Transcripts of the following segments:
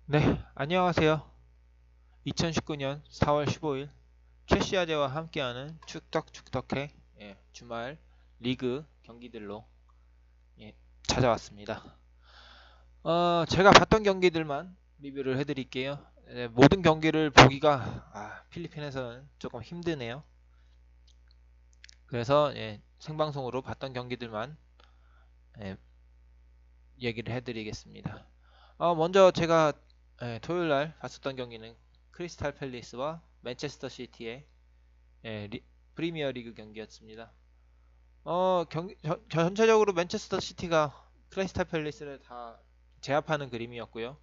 네, 안녕하세요. 2019년 4월 15일 캐시아제와 함께하는 축덕축덕회 주말 리그 경기들로 찾아왔습니다. 제가 봤던 경기들만 리뷰를 해드릴게요. 모든 경기를 보기가 필리핀에서는 조금 힘드네요. 그래서 생방송으로 봤던 경기들만 예, 얘기를 해드리겠습니다. 먼저 제가 토요일날 봤었던 경기는 크리스탈 팰리스와 맨체스터 시티의 프리미어 리그 경기였습니다. 전체적으로 맨체스터 시티가 크리스탈 팰리스를 다 제압하는 그림이었고요.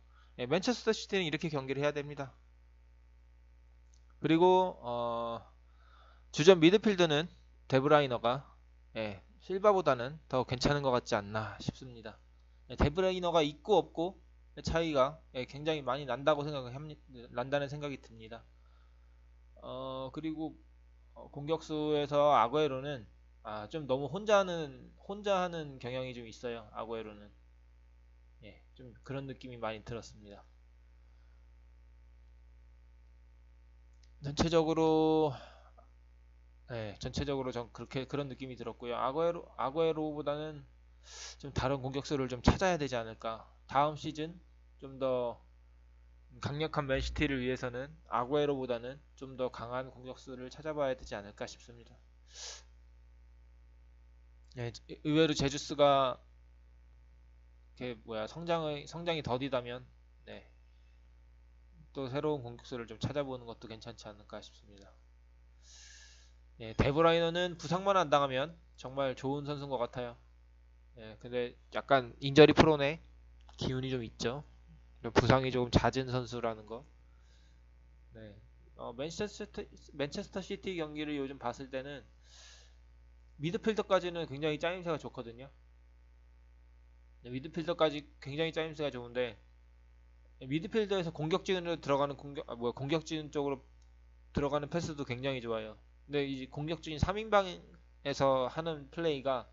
맨체스터 시티는 이렇게 경기를 해야 됩니다. 그리고 주전 미드필더는 데브라이너가 실바보다는 더 괜찮은 것 같지 않나 싶습니다. 데브라이너가 있고 없고 차이가 굉장히 많이 난다는 생각이 듭니다. 그리고 공격수에서 아구에로는 좀 너무 혼자 하는 경향이 좀 있어요. 아구에로는 좀 그런 느낌이 많이 들었습니다. 전체적으로 전체적으로 전 그렇게 그런 느낌이 들었고요. 아구에로보다는 좀 다른 공격수를 좀 찾아야 되지 않을까. 다음 시즌 좀 더 강력한 맨시티를 위해서는 아구에로보다는 좀 더 강한 공격수를 찾아봐야 되지 않을까 싶습니다. 의외로 제주스가 성장이 더디다면 네, 또 새로운 공격수를 좀 찾아보는 것도 괜찮지 않을까 싶습니다. 데브라이너는 부상만 안 당하면 정말 좋은 선수인 것 같아요. 근데 약간 인저리 프론의 기운이 좀 있죠. 부상이 조금 잦은 선수라는 거. 네. 맨체스터 시티 경기를 요즘 봤을 때는 미드필더까지는 굉장히 짜임새가 좋거든요. 미드필더까지 굉장히 짜임새가 좋은데 미드필더에서 공격진으로 들어가는 공격진 쪽으로 들어가는 패스도 굉장히 좋아요. 근데 이제 공격진 3인방에서 하는 플레이가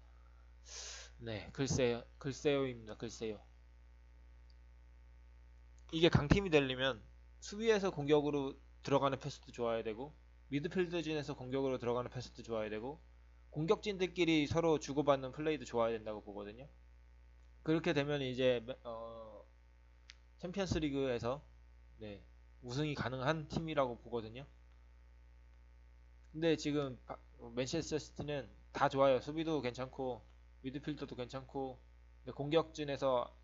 글쎄요입니다. 글쎄요. 이게 강팀이 되려면 수비에서 공격으로 들어가는 패스도 좋아야 되고 미드필더진에서 공격으로 들어가는 패스도 좋아야 되고 공격진들끼리 서로 주고받는 플레이도 좋아야 된다고 보거든요. 그렇게 되면 이제 챔피언스 리그에서 우승이 가능한 팀이라고 보거든요. 근데 지금 맨체스터 시티는 다 좋아요. 수비도 괜찮고 미드필더도 괜찮고 근데 공격진에서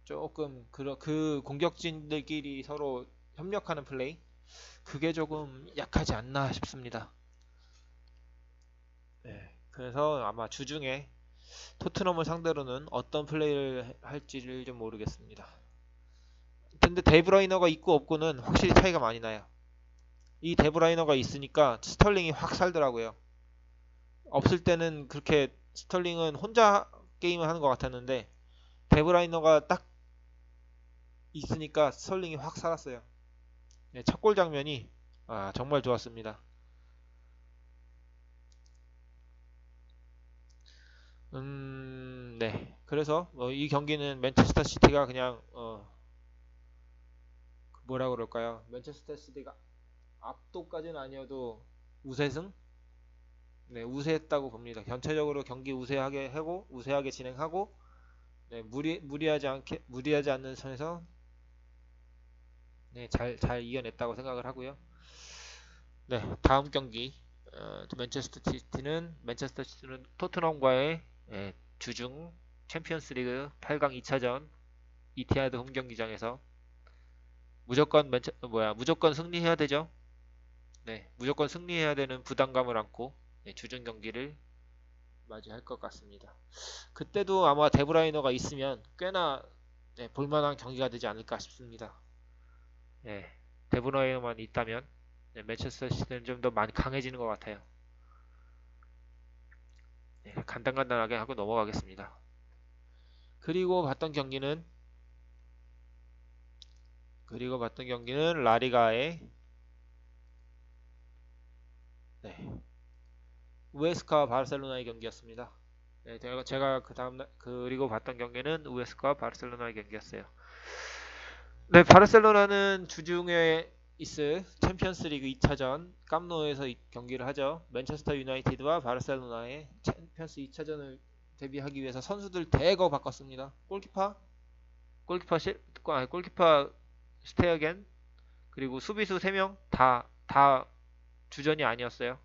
조금 그 공격진들끼리 서로 협력하는 플레이 그게 조금 약하지 않나 싶습니다. 그래서 아마 주중에 토트넘을 상대로는 어떤 플레이를 할지를 좀 모르겠습니다. 근데 데브라이너가 있고 없고는 확실히 차이가 많이 나요. 이 데브라이너가 있으니까 스털링이 확 살더라고요. 없을 때는 그렇게 스털링은 혼자 게임을 하는 것 같았는데 데브라이너가 딱 있으니까 스털링이 확 살았어요. 첫 골 장면이 정말 좋았습니다. 네. 그래서 이 경기는 맨체스터 시티가 그냥 뭐라 그럴까요? 맨체스터 시티가 압도까지는 아니어도 우세승? 네, 우세했다고 봅니다. 전체적으로 경기 우세하게 하고 우세하게 진행하고 무리하지 않는 선에서 잘 이겨냈다고 생각을 하고요. 네, 다음 경기 맨체스터 시티는 토트넘과의 주중 챔피언스리그 8강 2차전 이티하드 홈 경기장에서 무조건 승리해야 되죠. 네, 무조건 승리해야 되는 부담감을 안고 주중 경기를 맞이할 것 같습니다. 그때도 아마 데브라이너가 있으면 꽤나 볼만한 경기가 되지 않을까 싶습니다. 네, 데브라이너만 있다면 맨체스터 시티는 좀 더 많이 강해지는 것 같아요. 간단간단하게 하고 넘어가겠습니다. 그리고 봤던 경기는 라리가의 네, 우에스카 바르셀로나의 경기였습니다. 제가 그리고 봤던 경기는 우에스카 바르셀로나의 경기였어요. 네, 바르셀로나는 주중에 있을 챔피언스리그 2차전 깜노에서 경기를 하죠. 맨체스터 유나이티드와 바르셀로나의 챔피언스 2차전을 대비하기 위해서 선수들 대거 바꿨습니다. 골키퍼 스테어겐, 그리고 수비수 3명 다 주전이 아니었어요.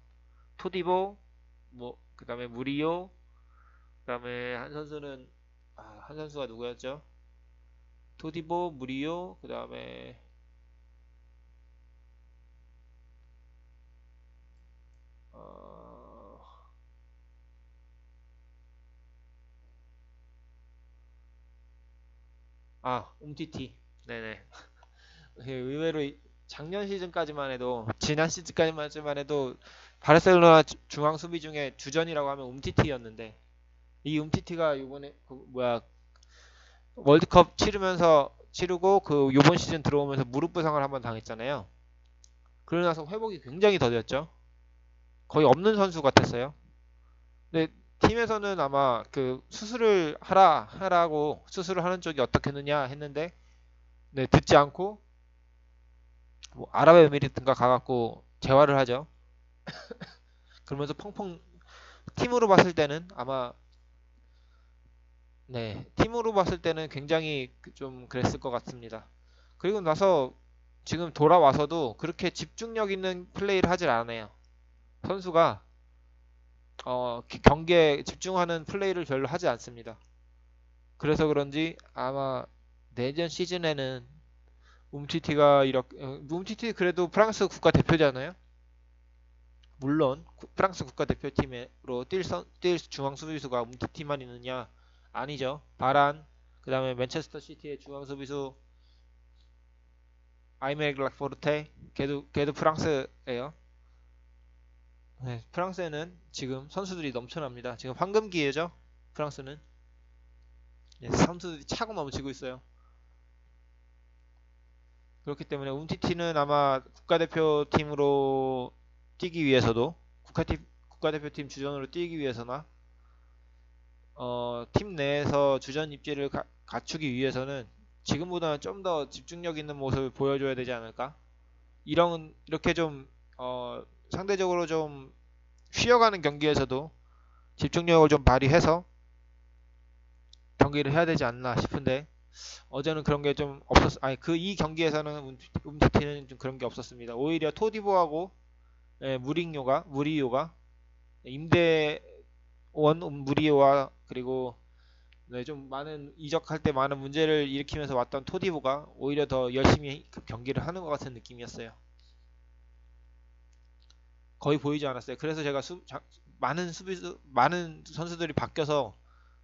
토디보, 뭐 그다음에 무리오, 그다음에 한 선수가 누구였죠? 토디보, 무리오, 그다음에 어, 움티티. 네네. 의외로 작년 시즌까지만 해도, 지난 시즌까지만 해도 바르셀로나 중앙 수비 중에 주전이라고 하면 움티티였는데, 이 움티티가 요번에 월드컵 치르고 그 요번 시즌 들어오면서 무릎 부상을 한번 당했잖아요. 그러고 나서 회복이 굉장히 더뎠죠. 거의 없는 선수 같았어요. 근데 팀에서는 아마 그 수술을 하라고 수술을 하는 쪽이 어떻겠느냐 했는데, 네, 듣지 않고 뭐 아랍에미리트인가 가갖고 재활을 하죠. 그러면서 펑펑. 팀으로 봤을 때는 아마 네, 팀으로 봤을 때는 굉장히 좀 그랬을 것 같습니다. 그리고 나서 지금 돌아와서도 그렇게 집중력 있는 플레이를 하질 않아요. 선수가 경기에 집중하는 플레이를 별로 하지 않습니다. 그래서 그런지 아마 내년 시즌에는 움티티 그래도 프랑스 국가대표잖아요. 물론 프랑스 국가대표팀으로 뛸 중앙 수비수가 움티티만 있느냐? 아니죠. 바란, 그 다음에 맨체스터 시티의 중앙 수비수 아이메르 락포르테, 걔도 프랑스예요. 네, 프랑스에는 지금 선수들이 넘쳐납니다. 지금 황금 기회죠. 프랑스는. 네, 선수들이 차고 넘치고 있어요. 그렇기 때문에 움티티는 아마 국가대표팀으로 뛰기 위해서도, 국가대표팀 주전으로 뛰기 위해서나 팀 내에서 주전 입지를 갖추기 위해서는 지금보다는 좀 더 집중력 있는 모습을 보여줘야 되지 않을까? 이렇게 좀 상대적으로 좀 쉬어가는 경기에서도 집중력을 좀 발휘해서 경기를 해야 되지 않나 싶은데, 어제는 그런 게 좀 아니 이 경기에서는 움티티는 좀 그런 게 없었습니다. 오히려 토디보하고 무리요가 임대원 무리요와, 그리고 네, 좀 이적할 때 많은 문제를 일으키면서 왔던 토디보가 오히려 더 열심히 그 경기를 하는 것 같은 느낌이었어요. 거의 보이지 않았어요. 그래서 제가 많은 선수들이 바뀌어서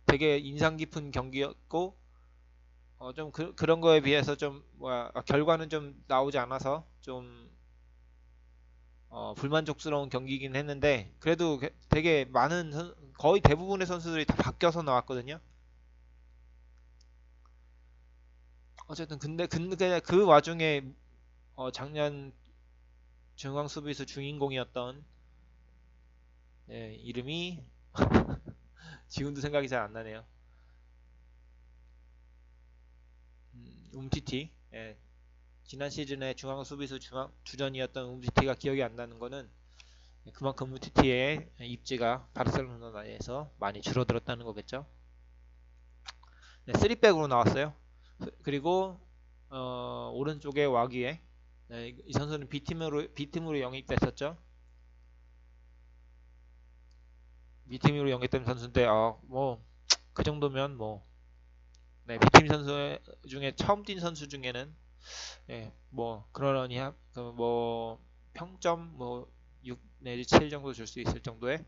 되게 인상 깊은 경기였고, 좀 그런 거에 비해서 좀 결과는 좀 나오지 않아서 좀 불만족스러운 경기이긴 했는데, 그래도 되게 거의 대부분의 선수들이 다 바뀌어서 나왔거든요. 어쨌든 근데 그 와중에 작년 중앙 수비수 주인공이었던, 이름이 지금도 생각이 잘 안 나네요. 움티티. 지난 시즌에 중앙 수비수 주전이었던 움티티가 기억이 안 나는 거는 그만큼 움티티의 입지가 바르셀로나에서 많이 줄어들었다는 거겠죠. 네, 3백으로 나왔어요. 그리고 오른쪽에 와기에, 이 선수는 B팀으로 영입됐었죠. B팀으로 영입된 선수인데 뭐 그 정도면 뭐, 네, B팀 선수 중에 처음 뛴 선수 중에는 뭐 그러려니 뭐 평점 뭐 6 내지 7 정도 줄 수 있을 정도의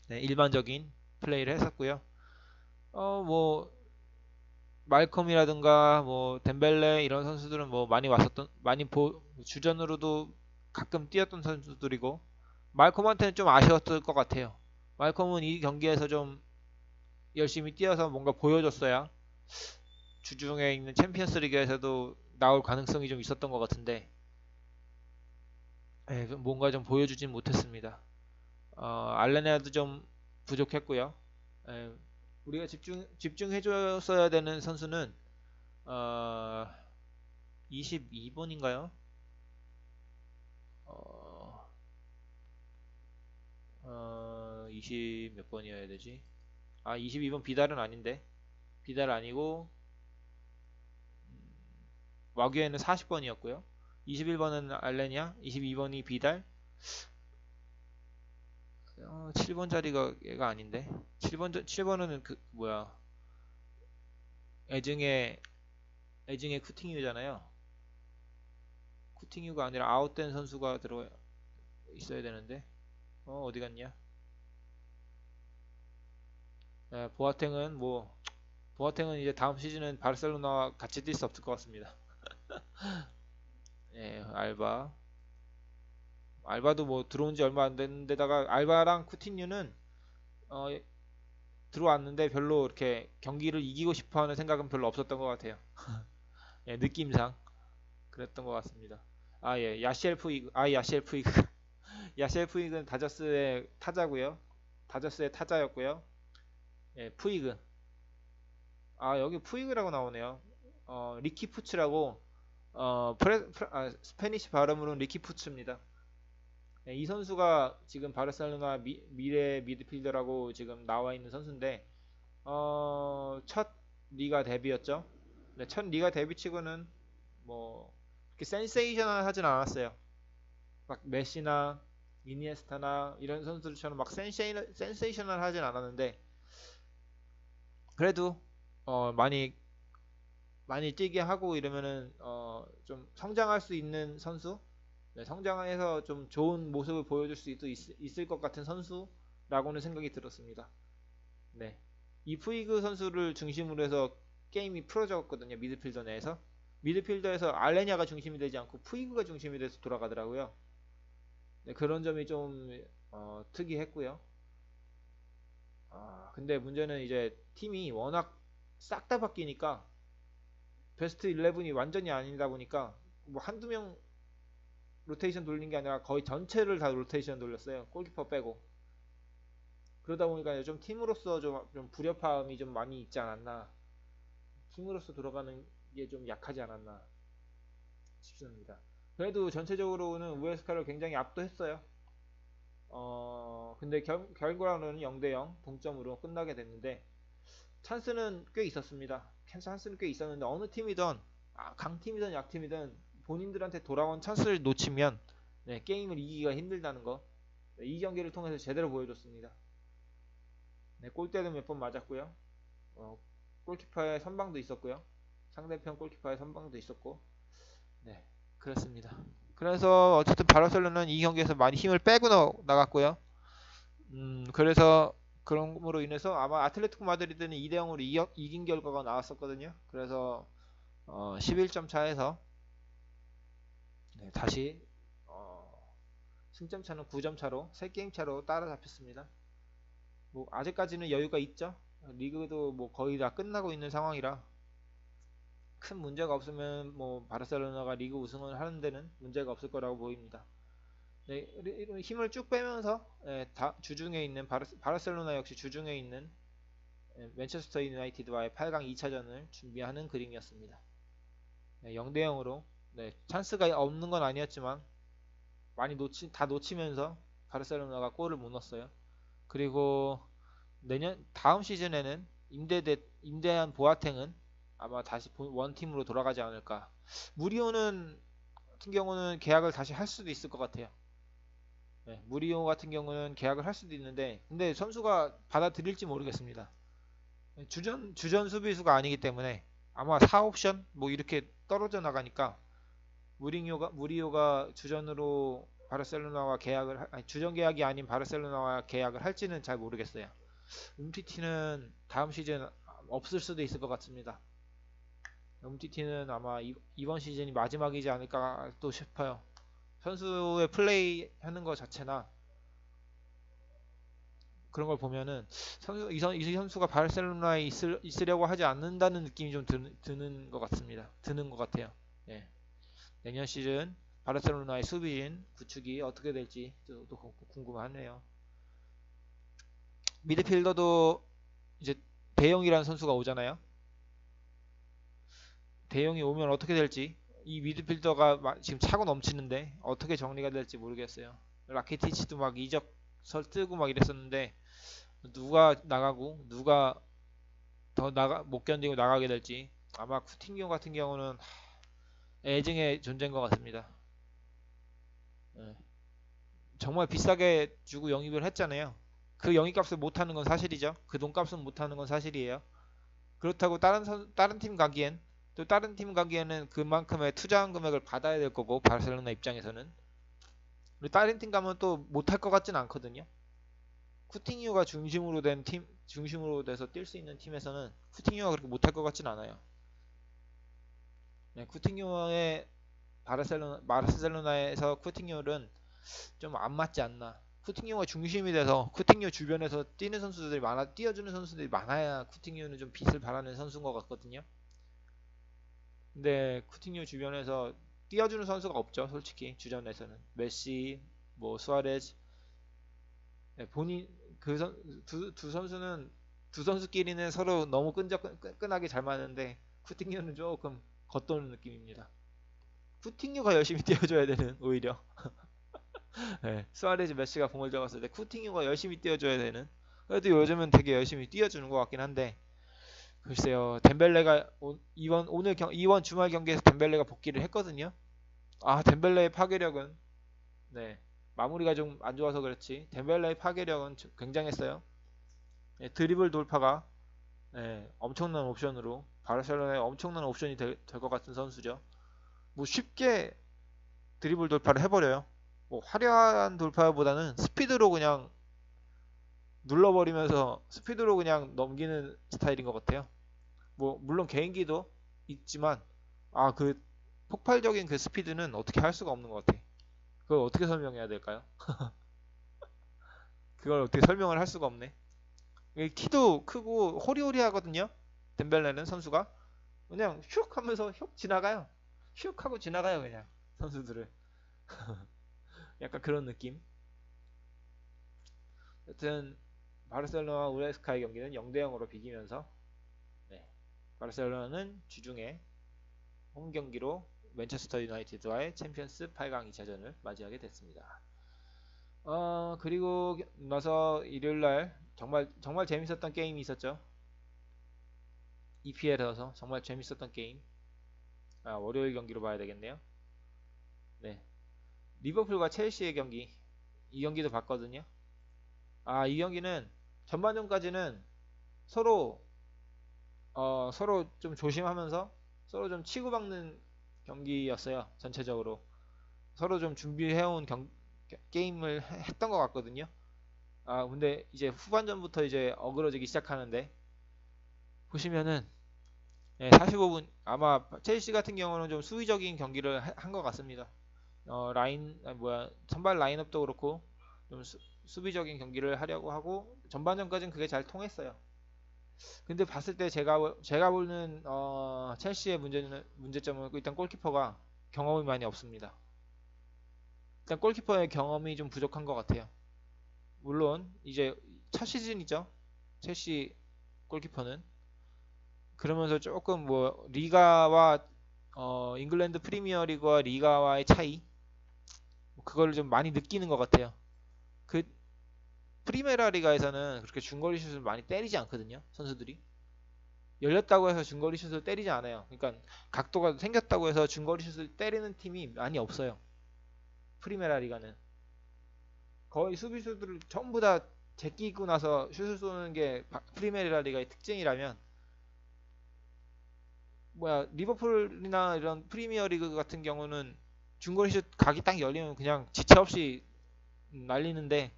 일반적인 플레이를 했었고요. 뭐 말컴이라든가 뭐 덴벨레 이런 선수들은 뭐 주전으로도 가끔 뛰었던 선수들이고, 말컴한테는 좀 아쉬웠을 것 같아요. 말컴은 이 경기에서 좀 열심히 뛰어서 뭔가 보여줬어야 주중에 있는 챔피언스 리그에서도 나올 가능성이 좀 있었던 것 같은데, 뭔가 좀 보여주진 못했습니다. 알레나도 좀 부족했고요. 우리가 집중해줬어야 되는 선수는 어, 22번인가요? 어, 20 몇 번이어야 되지? 아, 22번 비달은 아닌데. 비달 아니고, 와규에는 40번이었고요. 21번은 알레냐, 22번이 비달, 7번 자리가 얘가 아닌데. 7번은 그, 뭐야, 애증의, 애증의 쿠팅유잖아요. 쿠팅유가 아니라 아웃된 선수가 들어 있어야 되는데. 어디 갔냐? 보아탱은 뭐, 보아탱은 이제 다음 시즌은 바르셀로나와 같이 뛸 수 없을 것 같습니다. 예, 알바. 알바도 뭐 들어온 지 얼마 안 됐는데다가 알바랑 쿠티뉴는 어, 들어왔는데 별로 이렇게 경기를 이기고 싶어 하는 생각은 별로 없었던 것 같아요. 예, 느낌상 그랬던 것 같습니다. 아, 예, 야시엘 푸이그, 야시엘 푸이그. 야시엘 푸이그는 다저스의 타자고요. 다저스의 타자였고요. 예, 푸이그. 아, 여기 푸이그라고 나오네요. 리키 푸츠라고 스페니시 발음으로는 리키 푸츠입니다. 네, 이 선수가 지금 바르셀로나 미래 미드필더라고 지금 나와 있는 선수인데 첫 리가 데뷔였죠. 네, 첫 리가 데뷔치고는 뭐 그렇게 센세이셔널 하진 않았어요. 막 메시나 이니에스타나 이런 선수들처럼 막 센세이셔널 하진 않았는데 그래도 많이 뛰게 하고 이러면은 좀 성장할 수 있는 선수, 네, 성장해서 좀 좋은 모습을 보여줄 수 있을 것 같은 선수라고는 생각이 들었습니다. 네. 이 푸이그 선수를 중심으로 해서 게임이 풀어졌거든요. 미드필더 내에서. 미드필더에서 알레냐가 중심이 되지 않고 푸이그가 중심이 돼서 돌아가더라고요. 네, 그런 점이 좀 특이했고요. 근데 문제는 이제 팀이 워낙 싹 다 바뀌니까 베스트 11이 완전히 아니다 보니까 뭐 한두 명 로테이션 돌린 게 아니라 거의 전체를 다 로테이션 돌렸어요. 골키퍼 빼고. 그러다 보니까 좀 팀으로서 좀 불협화음이 좀 많이 있지 않았나. 팀으로서 돌아가는 게 좀 약하지 않았나 싶습니다. 그래도 전체적으로는 우에스카를 굉장히 압도했어요. 근데 결과로는 0대0 동점으로 끝나게 됐는데 찬스는 꽤 있었습니다. 찬스는 꽤 있었는데 어느 팀이든 강팀이든 약팀이든 본인들한테 돌아온 찬스를 놓치면 네, 게임을 이기기가 힘들다는 거. 네, 이 경기를 통해서 제대로 보여줬습니다. 네, 골대도 몇 번 맞았고요. 어, 골키퍼의 선방도 있었고요. 상대편 골키퍼의 선방도 있었고. 네, 그렇습니다. 그래서 어쨌든 바르셀로나는 이 경기에서 많이 힘을 빼고 나갔고요. 그래서 그런으로 인해서 아마 아틀레티코 마드리드는 2대0으로 이긴 결과가 나왔었거든요. 그래서 11점 차에서 네, 다시 승점 차는 9점 차로 3게임 차로 따라잡혔습니다. 뭐 아직까지는 여유가 있죠. 리그도 뭐 거의 다 끝나고 있는 상황이라 큰 문제가 없으면 뭐 바르셀로나가 리그 우승을 하는 데는 문제가 없을 거라고 보입니다. 네, 힘을 쭉 빼면서 주중에 있는 바르셀로나 역시 주중에 있는 맨체스터 유나이티드와의 8강 2차전을 준비하는 그림이었습니다. 네, 0대0으로 네, 찬스가 없는 건 아니었지만 많이 다 놓치면서 바르셀로나가 골을 못 넣었어요. 그리고 다음 시즌에는 임대한 보아탱은 아마 다시 원팀으로 돌아가지 않을까. 무리오는 같은 경우는 계약을 다시 할 수도 있을 것 같아요. 네, 무리오 같은 경우는 계약을 할 수도 있는데 근데 선수가 받아들일지 모르겠습니다. 주전 수비수가 아니기 때문에 아마 4옵션 뭐 이렇게 떨어져 나가니까 무리오가 주전으로 바르셀로나와 주전 계약이 아닌 바르셀로나와 계약을 할지는 잘 모르겠어요. 움티티는 다음 시즌 없을 수도 있을 것 같습니다. 움티티는 아마 이번 시즌이 마지막이지 않을까 또 싶어요. 선수의 플레이 하는 것 자체나 그런 걸 보면은 이 선수가 바르셀로나에 있으려고 하지 않는다는 느낌이 좀 드는 것 같습니다. 드는 것 같아요. 예. 내년 시즌 바르셀로나의 수비진 구축이 어떻게 될지 또 궁금하네요. 미드필더도 이제 대영이라는 선수가 오잖아요. 대용이 오면 어떻게 될지, 이 미드필더가 지금 차고 넘치는데 어떻게 정리가 될지 모르겠어요. 라키티치도 막 이적설 뜨고 막 이랬었는데 누가 나가고 누가 더 나가 못 견디고 나가게 될지. 아마 쿠티뉴 같은 경우는 애증의 존재인 것 같습니다. 예. 정말 비싸게 주고 영입을 했잖아요. 그 영입값을 못하는 건 사실이죠. 그 돈값은 못하는 건 사실이에요. 그렇다고 다른 팀 가기엔, 또 다른 팀 가기에는 그만큼의 투자한 금액을 받아야 될 거고, 바르셀로나 입장에서는. 그리고 다른 팀 가면 또 못할 것 같진 않거든요. 쿠티뉴가 중심으로 돼서 뛸 수 있는 팀에서는 쿠티뉴가 그렇게 못할 것 같진 않아요. 네, 쿠티뉴의 바르셀로나에서 쿠티뉴는 좀 안 맞지 않나. 쿠티뉴가 중심이 돼서 쿠티뉴 주변에서 뛰어주는 선수들이 많아야 쿠티뉴는 좀 빛을 발하는 선수인 것 같거든요. 근데 쿠티뉴 주변에서 뛰어주는 선수가 없죠, 솔직히 주전에서는. 메시, 뭐 수아레즈, 네, 본인 두 선수는 두 선수끼리는 서로 너무 끈끈하게 잘 맞는데 쿠티뉴는 조금 겉도는 느낌입니다. 쿠티뉴가 열심히 뛰어줘야 되는 오히려. 네, 수아레즈 메시가 공을 잡았을 때 쿠티뉴가 열심히 뛰어줘야 되는. 그래도 요즘은 되게 열심히 뛰어주는 것 같긴 한데 글쎄요. 덴벨레가 이번 주말 경기에서 덴벨레가 복귀를 했거든요. 아, 덴벨레의 파괴력은, 네, 마무리가 좀 안 좋아서 그렇지 덴벨레의 파괴력은 굉장했어요. 네, 드리블 돌파가, 네, 엄청난 옵션으로 바르셀로나의 엄청난 옵션이 될 것 같은 선수죠. 뭐 쉽게 드리블 돌파를 해버려요. 뭐 화려한 돌파보다는 스피드로 그냥 눌러버리면서 스피드로 그냥 넘기는 스타일인 것 같아요. 뭐 물론 개인기도 있지만 그 폭발적인 그 스피드는 어떻게 할 수가 없는 것 같아. 그걸 어떻게 설명해야 될까요? 그걸 어떻게 설명을 할 수가 없네. 키도 크고 호리호리하거든요. 덴벨레는 선수가 그냥 슉 하면서 슉 지나가요. 슉 하고 지나가요 그냥 선수들을. 약간 그런 느낌. 여튼 바르셀로나 우레스카의 경기는 0대 0으로 비기면서, 네, 바르셀로나는 주중에 홈 경기로 맨체스터 유나이티드와의 챔피언스 8강 2차전을 맞이하게 됐습니다. 그리고 나서 일요일날 정말 재밌었던 게임이 있었죠. EPL에서 정말 재밌었던 게임. 월요일 경기로 봐야 되겠네요. 네, 리버풀과 첼시의 경기. 이 경기도 봤거든요. 이 경기는 전반전까지는 서로 서로 좀 조심하면서 서로 좀 치고받는 경기였어요. 전체적으로 서로 좀 준비해온 게임을 했던 것 같거든요. 근데 이제 후반전부터 이제 어그러지기 시작하는데 보시면은, 네, 45분 아마 첼시 같은 경우는 좀 수비적인 경기를 한 것 같습니다. 선발 라인업도 그렇고 좀 수비적인 경기를 하려고 하고 전반전까지는 그게 잘 통했어요. 근데 봤을 때 제가 보는 첼시의 문제점은 일단 골키퍼가 경험이 많이 없습니다. 일단 골키퍼의 경험이 좀 부족한 것 같아요. 물론 이제 첫 시즌이죠. 첼시 골키퍼는. 그러면서 조금 뭐 리가와 잉글랜드 프리미어 리그와 리가와의 차이, 그걸 좀 많이 느끼는 것 같아요. 그 프리메라 리가에서는 그렇게 중거리 슛을 많이 때리지 않거든요. 선수들이. 열렸다고 해서 중거리 슛을 때리지 않아요. 그러니까 각도가 생겼다고 해서 중거리 슛을 때리는 팀이 많이 없어요. 프리메라 리가는 거의 수비수들을 전부 다 제끼고 나서 슛을 쏘는 게 프리메라 리가의 특징이라면, 리버풀이나 이런 프리미어 리그 같은 경우는 중거리 슛 각이 딱 열리면 그냥 지체 없이 날리는데,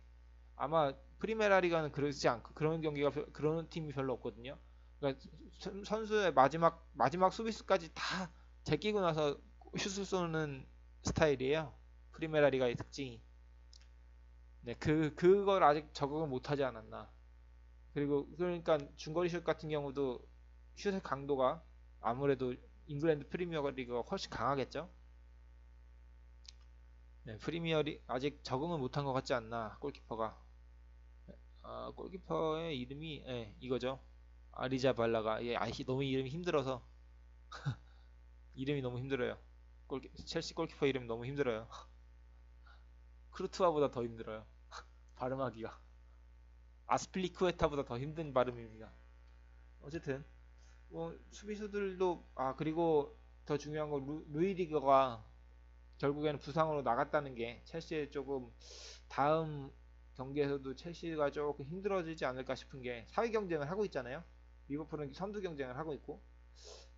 아마 프리메라 리가는 그러지 않고 그런 팀이 별로 없거든요. 그러니까 선수의 마지막 수비수까지 다 제끼고 나서 슛을 쏘는 스타일이에요. 프리메라 리가의 특징이. 네, 그걸 아직 적응을 못하지 않았나. 그리고 그러니까 중거리 슛 같은 경우도 슛의 강도가 아무래도 잉글랜드 프리미어 리그가 훨씬 강하겠죠. 네, 아직 적응을 못한 것 같지 않나 골키퍼가. 골키퍼의 이름이, 이거죠. 아리자발라가. 너무 이름이 힘들어서 이름이 너무 힘들어요. 첼시 골키퍼 이름 너무 힘들어요. 크루트와보다 더 힘들어요. 발음하기가. 아스필리쿠에타보다 더 힘든 발음입니다. 어쨌든 뭐 수비수들도 그리고 더 중요한 건 루이디거가 결국에는 부상으로 나갔다는 게 첼시에 조금 다음 경기에서도 첼시가 조금 힘들어지지 않을까 싶은 게 사위 경쟁을 하고 있잖아요. 리버풀은 선두 경쟁을 하고 있고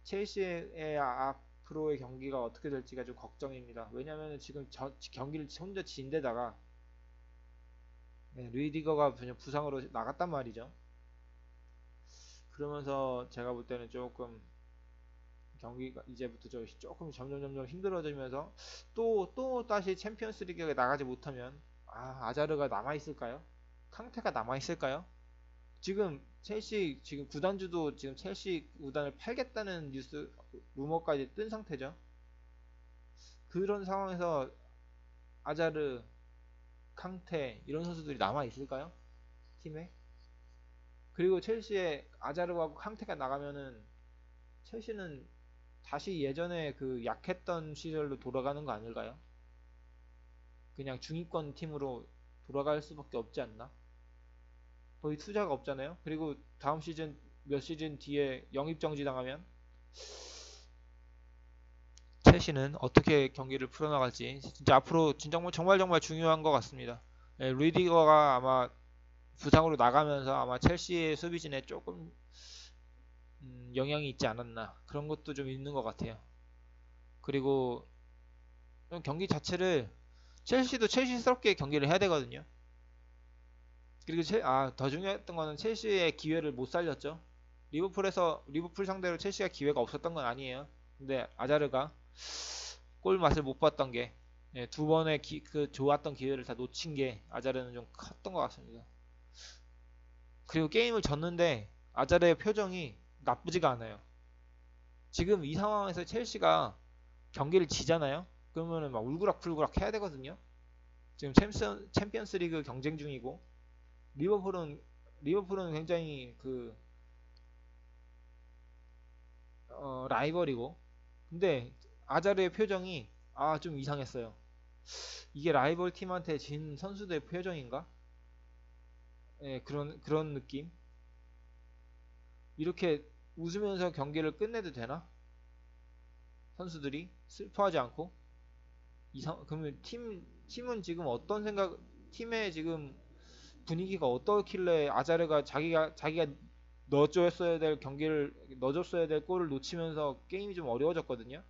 첼시의 앞으로의 경기가 어떻게 될지가 좀 걱정입니다. 왜냐하면 지금 경기를 혼자 진데다가 루이디거가 그냥 부상으로 나갔단 말이죠. 그러면서 제가 볼 때는 조금 경기가 이제부터 조금 점점 힘들어지면서 또 다시 챔피언스 리그에 나가지 못하면 아자르가 남아있을까요? 캉테가 남아있을까요? 지금 첼시 지금 구단주도 지금 첼시 구단을 팔겠다는 뉴스 루머까지 뜬 상태죠. 그런 상황에서 아자르, 캉테 이런 선수들이 남아있을까요? 팀에? 그리고 첼시에 아자르하고 캉테가 나가면은 첼시는 다시 예전에 그 약했던 시절로 돌아가는 거 아닐까요? 그냥 중위권 팀으로 돌아갈 수밖에 없지 않나? 거의 투자가 없잖아요. 그리고 다음 시즌 몇 시즌 뒤에 영입 정지 당하면 첼시는 어떻게 경기를 풀어나갈지 진짜 앞으로 진짜 정말 중요한 것 같습니다. 루이디거가 아마 부상으로 나가면서 아마 첼시의 수비진에 조금 영향이 있지 않았나 그런 것도 좀 있는 것 같아요. 그리고 경기 자체를 첼시도 첼시스럽게 경기를 해야 되거든요. 그리고 더 중요했던 거는 첼시의 기회를 못 살렸죠. 리버풀 상대로 첼시가 기회가 없었던 건 아니에요. 근데 아자르가 골 맛을 못 봤던 게 두 번의 그 좋았던 기회를 다 놓친 게 아자르는 좀 컸던 것 같습니다. 그리고 게임을 졌는데 아자르의 표정이 나쁘지가 않아요. 지금 이 상황에서 첼시가 경기를 지잖아요. 그러면은 막 울그락불그락 해야 되거든요. 지금 챔피언스 리그 경쟁 중이고 리버풀은 굉장히 그 라이벌이고 근데 아자르의 표정이 좀 이상했어요. 이게 라이벌 팀한테 진 선수들의 표정인가? 그런 느낌. 이렇게 웃으면서 경기를 끝내도 되나? 선수들이 슬퍼하지 않고 그러면 팀은 지금 어떤 생각 팀의 지금 분위기가 어떻길래 아자르가 자기가 넣어줬어야 될 골을 놓치면서 게임이 좀 어려워졌거든요.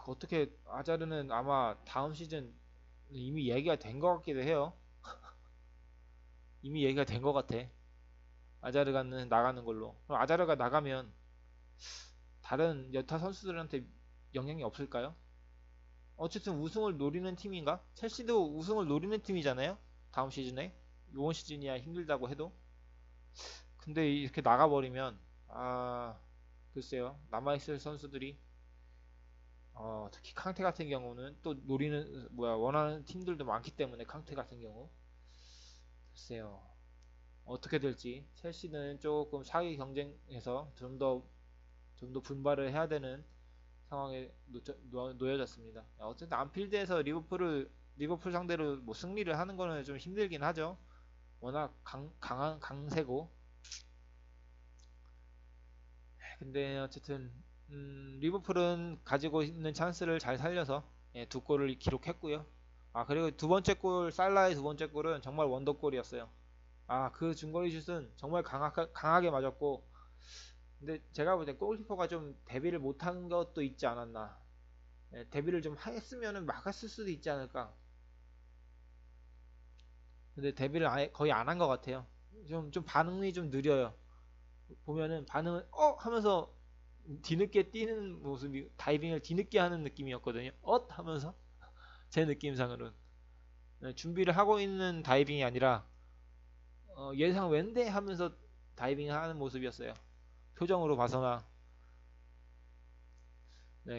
어떻게 아자르는 아마 다음 시즌 이미 얘기가 된 것 같기도 해요. 이미 얘기가 된 것 같아. 아자르가 나가는 걸로. 그럼 아자르가 나가면 다른 여타 선수들한테 영향이 없을까요? 어쨌든 우승을 노리는 팀인가? 첼시도 우승을 노리는 팀이잖아요. 다음 시즌에 이번 시즌이야 힘들다고 해도. 근데 이렇게 나가버리면 글쎄요 남아있을 선수들이 특히 캉테 같은 경우는 또 원하는 팀들도 많기 때문에 캉테 같은 경우 글쎄요 어떻게 될지 첼시는 조금 사기 경쟁에서 좀 더 분발을 해야 되는 상황에 놓여졌습니다. 어쨌든 안필드에서 리버풀 상대로 뭐 승리를 하는 거는 좀 힘들긴 하죠. 워낙 강세고. 근데 어쨌든 리버풀은 가지고 있는 찬스를 잘 살려서 두 골을 기록했고요. 그리고 살라의 두 번째 골은 정말 원더골이었어요. 그 중거리 슛은 정말 강하게 맞았고 근데 제가 볼 때 골키퍼가 좀 대비를 못한 것도 있지 않았나. 대비를 좀 했으면은 막았을 수도 있지 않을까. 근데 대비를 거의 안 한 것 같아요. 좀 반응이 좀 느려요. 보면은 반응을 하면서 뒤늦게 뛰는 모습이 다이빙을 뒤늦게 하는 느낌이었거든요. 하면서 제 느낌상으로는 준비를 하고 있는 다이빙이 아니라 예상 왠데 하면서 다이빙을 하는 모습이었어요. 표정으로 봐서나.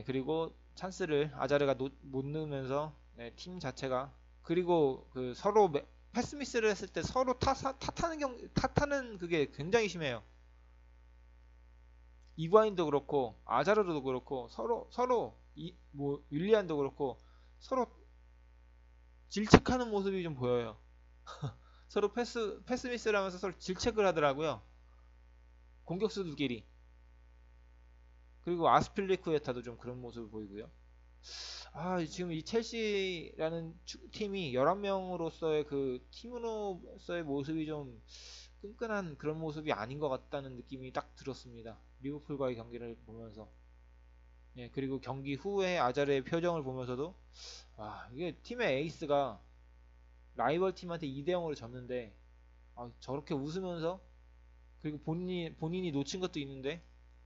그리고 찬스를 아자르가 못 넣으면서 팀 자체가 그리고 그 서로 패스미스를 했을 때 서로 탓하는 그게 굉장히 심해요. 이브아인도 그렇고 아자르도 그렇고 서로 뭐 윌리안도 그렇고 서로 질책하는 모습이 좀 보여요. 서로 패스 미스를 하면서 서로 질책을 하더라고요. 공격수들끼리. 그리고 아스필리쿠에타도 좀 그런 모습을 보이고요. 지금 이 첼시라는 팀이 11명으로서의 그 팀으로서의 모습이 좀 끈끈한 그런 모습이 아닌 것 같다는 느낌이 딱 들었습니다. 리버풀과의 경기를 보면서. 예, 그리고 경기 후에 아자르의 표정을 보면서도 이게 팀의 에이스가 라이벌 팀한테 2대 0으로 졌는데 저렇게 웃으면서 그리고 본인이 놓친 것도 있는데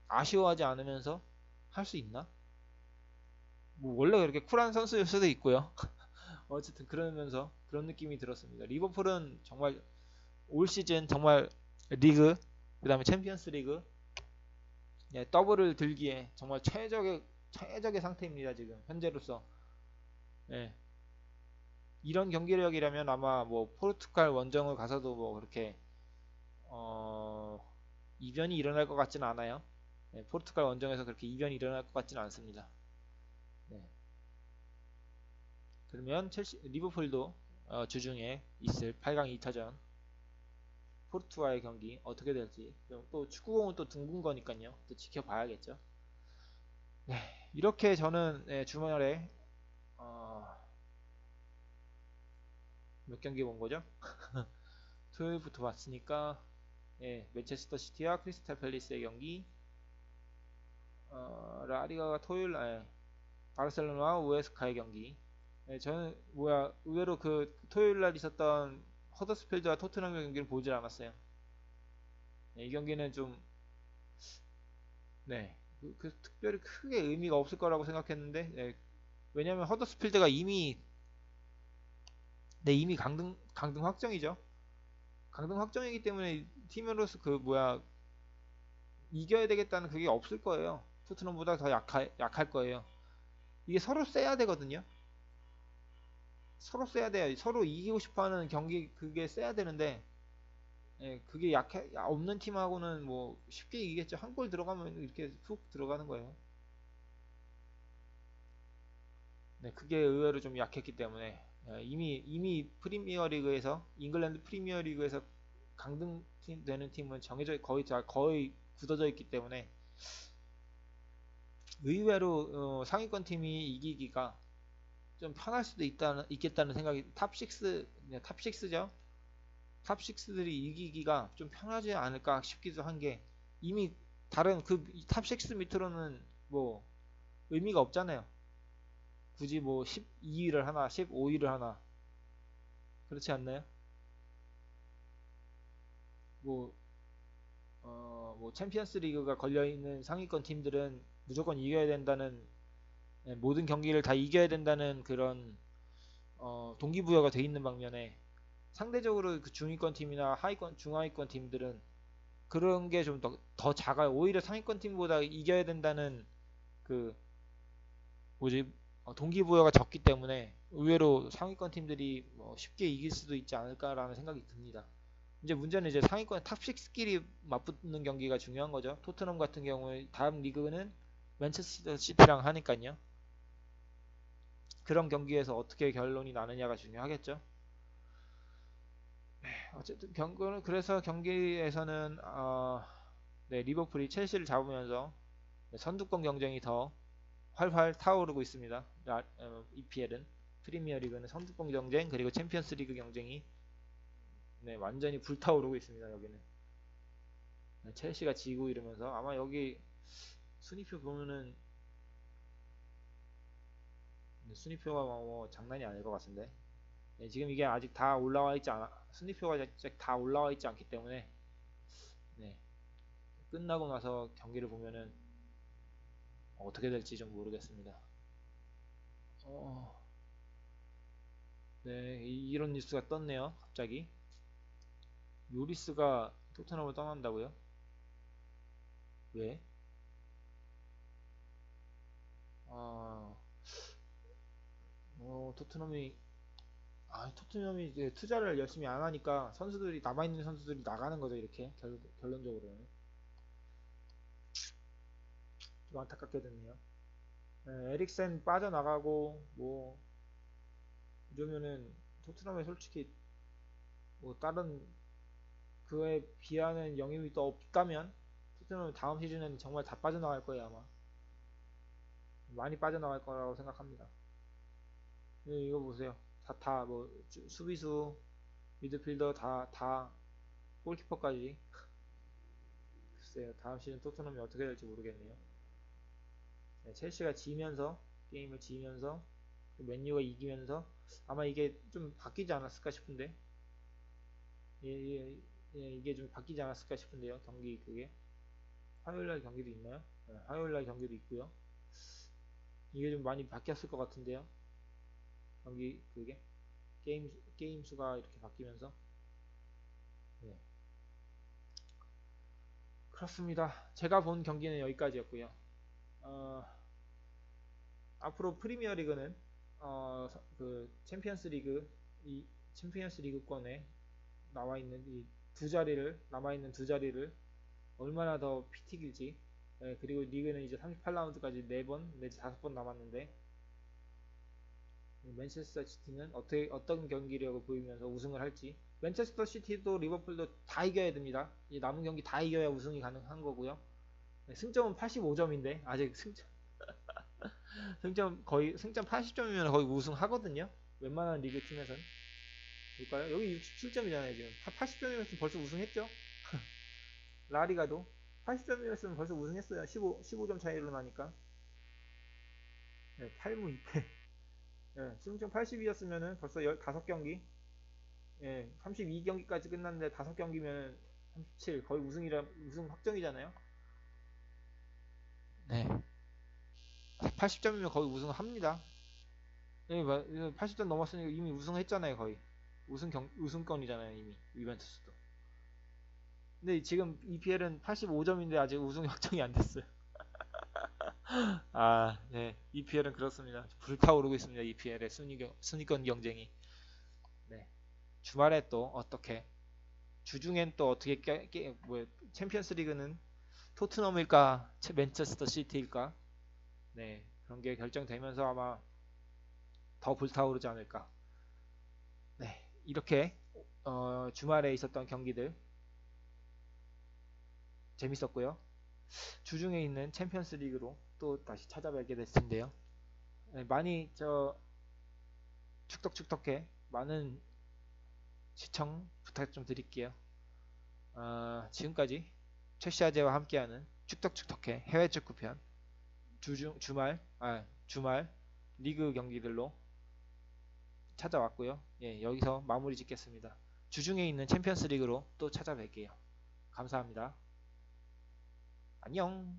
아쉬워하지 않으면서 할 수 있나? 뭐 원래 그렇게 쿨한 선수일 수도 있고요. 어쨌든 그러면서 그런 느낌이 들었습니다. 리버풀은 정말 올 시즌 정말 리그 그다음에 챔피언스 리그 예, 더블을 들기에 정말 최적의 상태입니다. 지금 현재로서. 예, 이런 경기력이라면 아마 뭐 포르투갈 원정을 가서도 뭐 그렇게 어, 이변이 일어날 것 같지는 않아요. 예, 포르투갈 원정에서 그렇게 이변이 일어날 것 같지는 않습니다. 네. 그러면 리버풀도 주중에 있을 8강 2차전 포르투갈의 경기 어떻게 될지 또 축구공은 또 둥근 거니까요. 또 지켜봐야겠죠. 네, 이렇게 저는 주말에 어, 몇 경기 본 거죠? 토요일부터 봤으니까 맨체스터 시티와 크리스탈 팰리스의 경기, 라리가가 토요일 바르셀로나와 우에스카의 경기. 저는 의외로 그 토요일 날 있었던 허더스필드와 토트넘의 경기를 보질 않았어요. 이 경기는 좀 특별히 크게 의미가 없을 거라고 생각했는데 왜냐하면 허더스필드가 이미 강등 확정이죠. 강등 확정이기 때문에 팀으로서 이겨야 되겠다는 그게 없을 거예요. 토트넘보다 더 약할 거예요. 이게 서로 세야 되거든요. 서로 세야 돼요. 서로 이기고 싶어하는 경기 그게 세야 되는데 그게 없는 팀하고는 뭐 쉽게 이기겠죠. 한 골 들어가면 이렇게 훅 들어가는 거예요. 네, 그게 의외로 좀 약했기 때문에 이미 프리미어리그에서 잉글랜드 프리미어리그에서 강등 되는 팀은 정해져 거의 굳어져 있기 때문에 의외로 상위권 팀이 이기기가 좀 편할 수도 있겠다는 생각이 탑6죠. 탑6들이 이기기가 좀 편하지 않을까 싶기도 한 게 이미 다른 그 탑6 밑으로는 뭐 의미가 없잖아요. 굳이 뭐 12위를 하나, 15위를 하나 그렇지 않나요? 뭐, 뭐 챔피언스 리그가 걸려있는 상위권 팀들은 무조건 이겨야 된다는 모든 경기를 다 이겨야 된다는 그런 동기부여가 돼 있는 방면에 상대적으로 그 중위권 팀이나 중하위권 팀들은 그런 게 좀 더 작아요. 오히려 상위권 팀보다 이겨야 된다는 그 뭐지 동기부여가 적기 때문에 의외로 상위권 팀들이 뭐 쉽게 이길 수도 있지 않을까라는 생각이 듭니다. 이제 문제는 이제 상위권 탑6끼리 맞붙는 경기가 중요한 거죠. 토트넘 같은 경우에 다음 리그는 맨체스터 시티랑 하니까요. 그런 경기에서 어떻게 결론이 나느냐가 중요하겠죠. 어쨌든 그래서 경기에서는 리버풀이 첼시를 잡으면서 선두권 경쟁이 더 활활 타오르고 있습니다. EPL은 프리미어리그는 선두권 경쟁 그리고 챔피언스리그 경쟁이 완전히 불타오르고 있습니다. 여기는 첼시가 지고 이러면서 아마 여기 순위표 보면은 순위표가 뭐 장난이 아닐 것 같은데 지금 이게 아직 다 올라와 있지 않아 순위표가 아직 다 올라와 있지 않기 때문에 네, 끝나고 나서 경기를 보면은 어떻게 될지 좀 모르겠습니다. 네, 이런 뉴스가 떴네요. 갑자기 요리스가 토트넘을 떠난다고요? 왜? 아, 토트넘이 이제 투자를 열심히 안 하니까 남아있는 선수들이 나가는 거죠, 이렇게. 결론적으로는. 좀 안타깝게 됐네요. 네, 에릭센 빠져나가고 뭐 이러면은 토트넘에 솔직히 뭐 다른 그에 비하는 영입이 또 없다면 토트넘은 다음 시즌에는 정말 다 빠져나갈 거예요 아마. 많이 빠져나갈 거라고 생각합니다. 이거 보세요. 다 뭐 수비수, 미드필더 다 골키퍼까지. 글쎄요. 다음 시즌 토트넘이 어떻게 될지 모르겠네요. 네, 첼시가 지면서 게임을 지면서 맨유가 이기면서 아마 이게 좀 바뀌지 않았을까 싶은데 예, 예, 예, 이게 좀 바뀌지 않았을까 싶은데요. 경기 그게 화요일날 경기도 있나요? 네, 화요일날 경기도 있고요. 이게 좀 많이 바뀌었을 것 같은데요. 경기 그게 게임 수가 이렇게 바뀌면서 네. 그렇습니다. 제가 본 경기는 여기까지였고요. 어, 앞으로 프리미어 리그는 그 챔피언스 리그 이 챔피언스 리그권에 나와 있는 이 두 자리를 남아 있는 두 자리를 얼마나 더 피튀길지 예, 그리고 리그는 이제 38라운드까지 4번 내지 5번 남았는데 맨체스터 시티는 어떤 경기력을 보이면서 우승을 할지 맨체스터 시티도 리버풀도 다 이겨야 됩니다. 이 남은 경기 다 이겨야 우승이 가능한 거고요. 네, 승점은 85점인데 아직 승점 거의 승점 80점이면 거의 우승하거든요. 웬만한 리그 팀에선 볼까요? 여기 67점이잖아요 지금. 80점이면 벌써 우승했죠. 라리가도 80점이었으면 벌써 우승했어요. 15점 차이로 나니까. 네, 8무 2패. 네, 승점 80이었으면은 벌써 15경기. 예, 32경기까지 끝났는데 5경기면 37 거의 우승 확정이잖아요. 네. 80점이면 거의 우승합니다. 예, 80점 넘었으니까 이미 우승했잖아요, 거의. 우승권이잖아요, 이미. 유벤투스도. 근데 지금 EPL은 85점인데 아직 우승 확정이 안 됐어요. 아, 네. EPL은 그렇습니다. 불타오르고 있습니다, EPL의 순위권 경쟁이. 네. 주말에 또 어떻게, 주중엔 또 어떻게 챔피언스 리그는 토트넘일까, 맨체스터 시티일까? 네. 그런 게 결정되면서 아마 더 불타오르지 않을까. 네. 이렇게, 주말에 있었던 경기들 재밌었고요. 주중에 있는 챔피언스 리그로 또 다시 찾아뵙게 됐을 텐데요. 네, 많이 축덕축덕해 많은 시청 부탁 좀 드릴게요. 지금까지 최시아제와 함께하는 축덕축덕해 해외 축구편 주말 리그 경기들로 찾아왔고요. 예, 여기서 마무리 짓겠습니다. 주중에 있는 챔피언스 리그로 또 찾아뵐게요. 감사합니다. 안녕.